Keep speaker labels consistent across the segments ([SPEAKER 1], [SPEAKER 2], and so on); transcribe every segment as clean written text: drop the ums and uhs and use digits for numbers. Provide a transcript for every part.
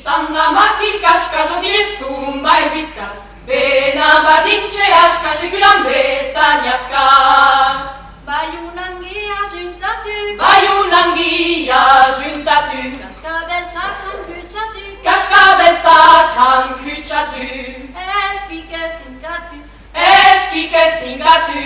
[SPEAKER 1] izan da makil kaska jodiezun bai bizkat, bena bardintxe aska sekulan bezain azkar.
[SPEAKER 2] Baiunan gia juntatu,
[SPEAKER 1] Baiunan gia juntatu,
[SPEAKER 2] kaska beltzakan kutsatu,
[SPEAKER 1] kaska beltzakan kutsatu,
[SPEAKER 2] eskik ez tinkatu,
[SPEAKER 1] eskik ez tinkatu.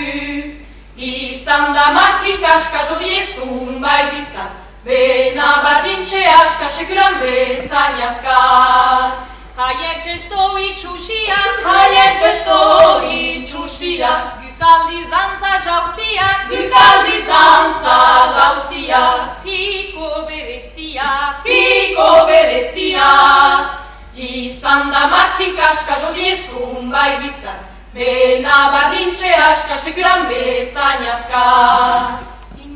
[SPEAKER 1] Izan da makil kaska jodiezun bai bizkat, bena bardintxe aska sekulan bezain azkar.
[SPEAKER 3] Haiek gesto itxusiak,
[SPEAKER 1] Haiek gesto itxusiak,
[SPEAKER 3] Gukaldiz dantza jauziak,
[SPEAKER 1] Gukaldiz dantza jauziak,
[SPEAKER 3] Piko bereziak,
[SPEAKER 1] Piko bereziak. Izan da makil kaska jodiezun bai bizkat, bena bardintxe aska sekulan bezain azkar.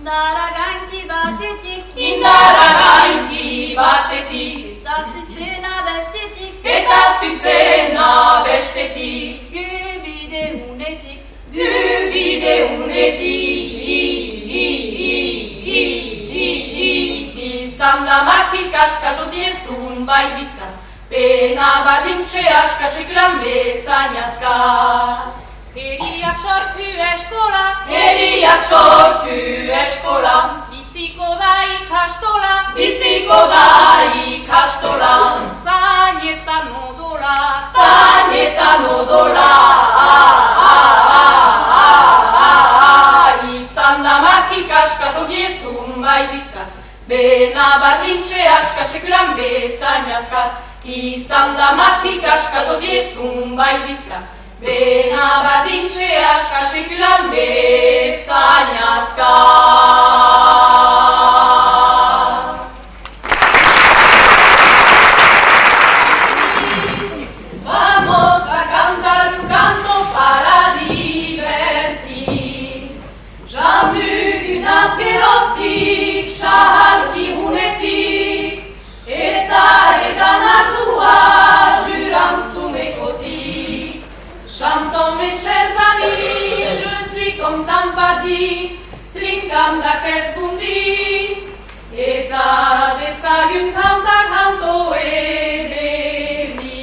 [SPEAKER 2] indara gainti batetik,
[SPEAKER 1] Indara gainti batetik,
[SPEAKER 2] eta zuzena bestetik,
[SPEAKER 1] eta zuzena bestetik,
[SPEAKER 2] gubide unetik,
[SPEAKER 1] gubide unetik. Izan da makil kaska jodiezun bai bizkat, bena bardintxe aska sekulan bezain azkar.
[SPEAKER 3] Heriak sortu eskola,
[SPEAKER 1] Heriak sortu eskola,
[SPEAKER 3] biziko da ikastola,
[SPEAKER 1] biziko da ikastola,
[SPEAKER 3] zainetan odola,
[SPEAKER 1] zainetan odola. Izan da makil kaska jodiezun bai bizkat, bena bardintxe aska sekulan bezain azkar. Izan da makil kaska jodiezun bai bizkat, bena bardintxe aska sekulan bezain azkar. Vamos a cantar un canto para divertir. Jandugunaz geroztik, sahalkihunetik, eta edan ardua jurantzunekotik. Chantant mes chers amis, je suis content pardi, trincam da bundi, eta dezagun kanta kanto ederi.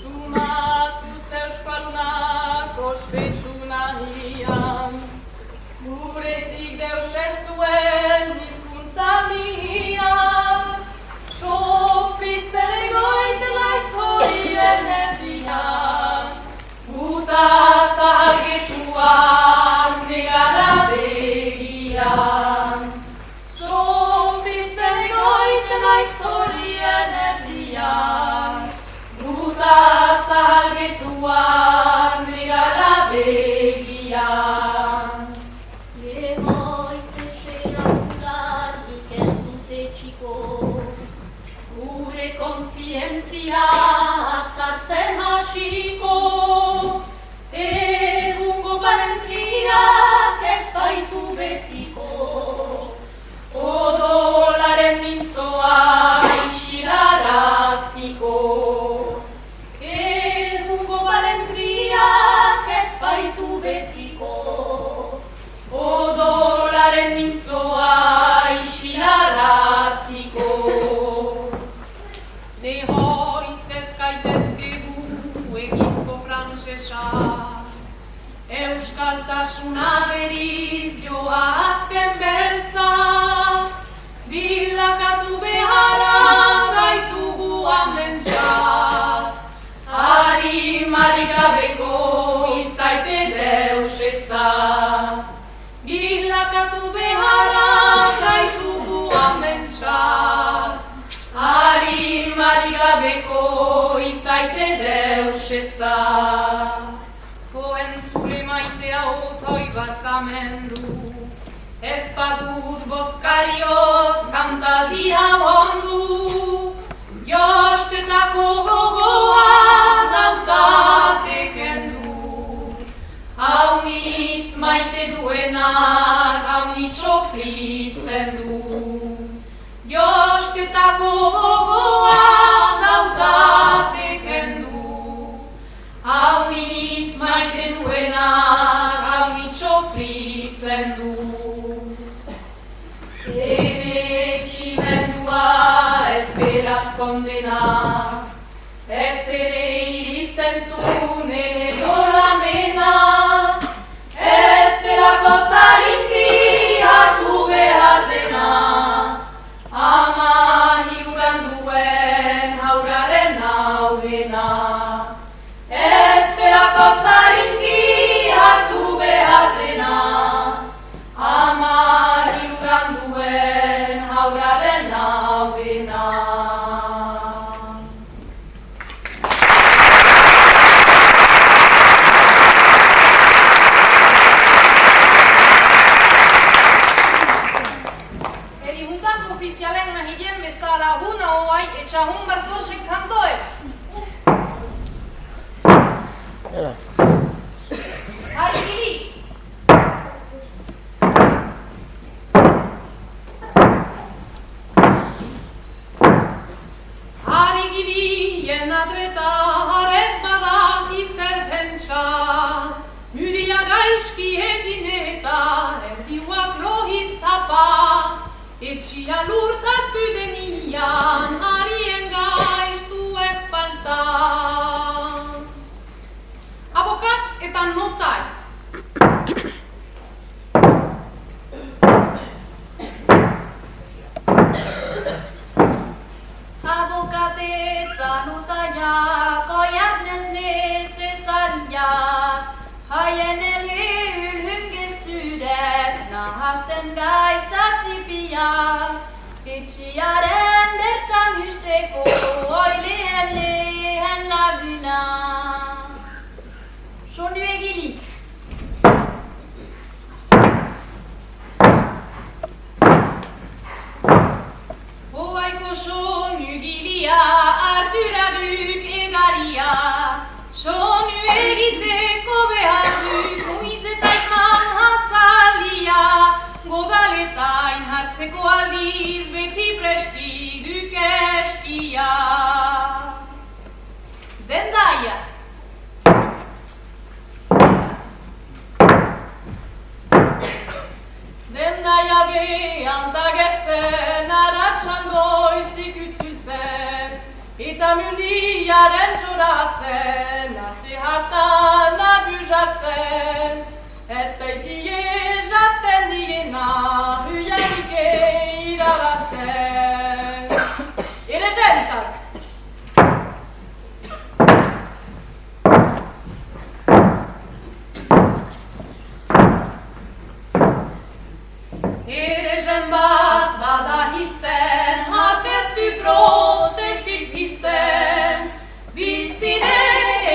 [SPEAKER 3] Sumatu euskalunak ospetsu nahian, guretik deus ez duen hizkuntza mihian, sofritzen egoitela historien erdian,
[SPEAKER 1] Guta zahalgetuan negara begian,
[SPEAKER 2] sofritzen egoitela historien erdian,
[SPEAKER 1] guta zahalgetuan negara begian.
[SPEAKER 2] Lehoiz ez erraturarik ez dute txiko,
[SPEAKER 1] Gure kontzientzia atzartzen hasiko, egungo balentriak ez baitu betiko, odolaren mintzoa isilaraziko. Egungo balentriak ez baitu betiko, odolaren mintzoa isilaraziko.
[SPEAKER 3] Nehoiz ez gaitezkegu egizko frantsesa,
[SPEAKER 1] Euskaltasuna beriz joa azken beltza, bilakatu beharra gaitugu amentsa. Harimari gabeko izaite deus eza, bilakatu beharra gaitugu amentsa. Harimari gabeko izaite deus eza.
[SPEAKER 3] koentzule maitea otoi barkamendu,
[SPEAKER 1] Ez badut bozkarioz kantaldi hau ondu, jostetako gogoa dautate kendu. Haunitz maite duenak haunitz sofritzen du, jostetako gogoa dautate kendu. Haunitz maite duenak haunitz sofritzen du. Ene kondena. Ez ere irizentzun ere dolamena, ez delako tzarinki hartu behar dena. Ama hiruran duen hauraren naurena, ez delako tzarinki hartu behar dena. Ama hiruran duen hauraren naurena. Etxahun barkosen kantoe. Hari giri. Hari giri jenadreta harek badak izer pentsa. Müria gaizki egin eta erdiuak lohiz tapa. Etxia lurtatu denian harien gaiztuek falta. Abokat eta notai.
[SPEAKER 2] Abokat eta notaiak, aiat nesnes esariak, haien ylhyngessyydek, nahasten gaitzatsipiak. Etxiaren bertan ysteko, oi lehen laguna. Sonu egilik.
[SPEAKER 1] Hoaiko sonu gilia, arduraduk egaria. Sonu egiteko behar duk, nuizetaikman hasalia. Godaletain hartzeko aldiz, beti preski duk eskia. Dendaia. Dendaia behan tagertzen, aratsan goizik utzultzen, eta mundiaren txoratzen, arte hartan abusatzen. Ez baitie jaten digena, huiarik irabazten. Ere jentak. Ere jen bat bada hitzen, hartezu prost esik bizten. Bizine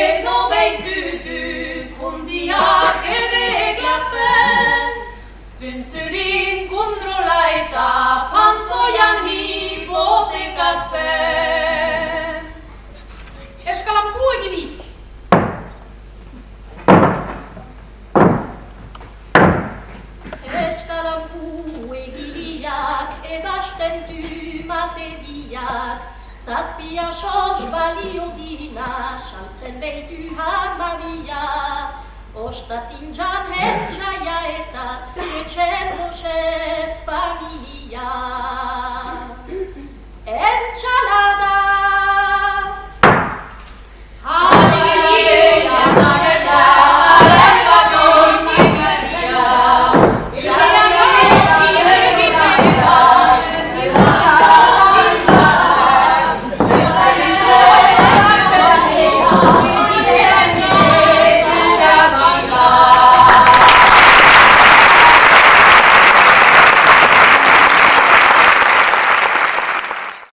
[SPEAKER 1] eno behitutuk, hundiak ere eglatzen. Züntzurin kontrola eta pantzoian hipotekatzen. Eskalampu eginik.
[SPEAKER 2] Eskalampu egiliak, ebasten du materiak, zazpia sos balio dina, saltzen behitu hamabia. Ostatin jan hetxaia eta etxen gosez